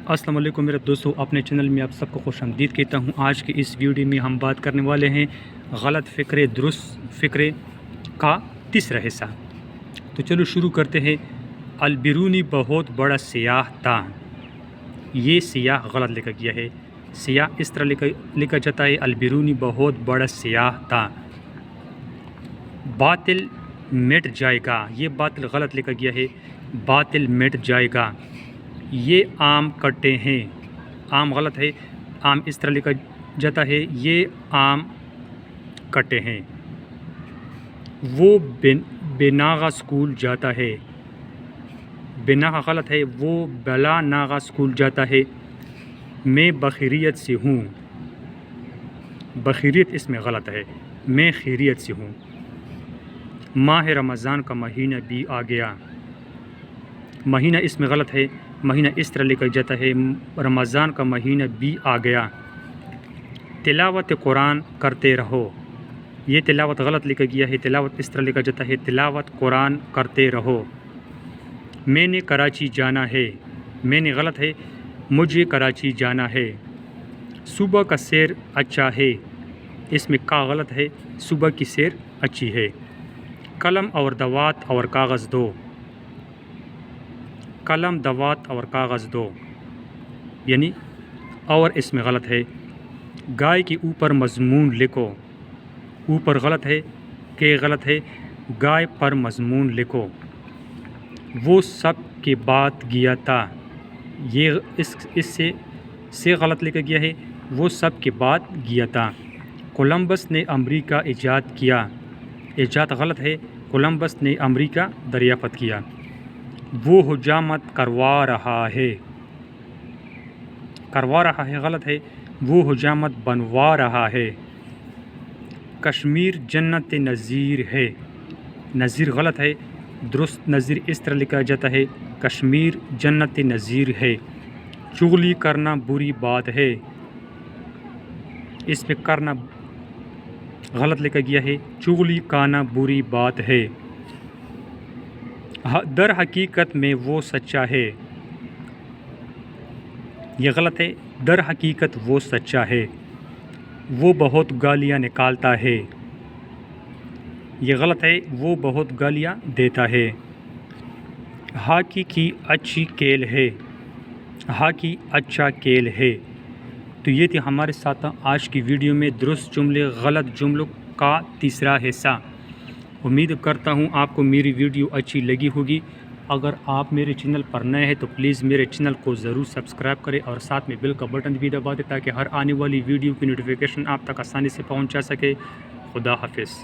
अस्सलाम वालेकुम मेरे दोस्तों, अपने चैनल में आप सबको खुश आमदीद कहता हूँ। आज की इस वीडियो में हम बात करने वाले हैं गलत फ़िक्रे दुरुस्त फ़िक्रे का तीसरा हिस्सा। तो चलो शुरू करते हैं। अलबिरूनी बहुत बड़ा सियाह था। ये सियाह गलत लिखा गया है। सियाह इस तरह लिखा जाता है, अलबिरूनी बहुत बड़ा सियाह था। बातिल मिट जाएगा, ये बातिल गलत लिखा गया है, बातिल मिट जाएगा। ये आम कटे हैं, आम गलत है, आम इस तरह लिखा जाता है, ये आम कटे हैं। वो बेनागा स्कूल जाता है, बेनागा गलत है, वो बला नागा स्कूल जाता है। मैं बखैरियत से हूँ, बखैरियत इसमें गलत है, मैं खैरियत से हूँ। माह रमज़ान का महीना भी आ गया, महीना इसमें गलत है, महीना इस तरह लिखा जाता है, रमज़ान का महीना भी आ गया। तिलावत कुरान करते रहो, ये तिलावत गलत लिखा गया है, तिलावत इस तरह लिखा जाता है, तिलावत कुरान करते रहो। मैंने कराची जाना है, मैंने गलत है, मुझे कराची जाना है। सुबह का सैर अच्छा है, इसमें का गलत है, सुबह की सैर अच्छी है। कलम और दवात और कागज़ दो, कलम दवात और कागज़ दो, यानी और इसमें गलत है। गाय के ऊपर मज़मून लिखो, ऊपर गलत है, के गलत है, गाय पर मज़मून लिखो। वो सब के बाद गया था, ये इससे से गलत लिखा गया है, वो सब के बाद गया था। कोलंबस ने अमेरिका ईजाद किया, ईजाद गलत है, कोलंबस ने अमेरिका दरियाफ़त किया। वो हुजामत करवा रहा है, करवा रहा है गलत है, वो हुजामत बनवा रहा है। कश्मीर जन्नत नज़ीर है, नज़ीर गलत है, दुरुस्त नज़ीर इस तरह लिखा जाता है, कश्मीर जन्नत नज़ीर है। चुगली करना बुरी बात है, इसमें करना गलत लिखा गया है, चुगली करना बुरी बात है। दर हकीकत में वो सच्चा है, ये गलत है, दर हकीकत वो सच्चा है। वो बहुत गालियाँ निकालता है, ये गलत है, वो बहुत गालियाँ देता है। हाकी की अच्छी खेल है, हाकी अच्छा खेल है। तो ये थी हमारे साथ आज की वीडियो में दुरुस्त जुमले गलत जुमलों का तीसरा हिस्सा। उम्मीद करता हूँ आपको मेरी वीडियो अच्छी लगी होगी। अगर आप मेरे चैनल पर नए हैं तो प्लीज़ मेरे चैनल को ज़रूर सब्सक्राइब करें और साथ में बेल का बटन भी दबा दें ताकि हर आने वाली वीडियो की नोटिफिकेशन आप तक आसानी से पहुँचा सके। खुदा हाफिज़।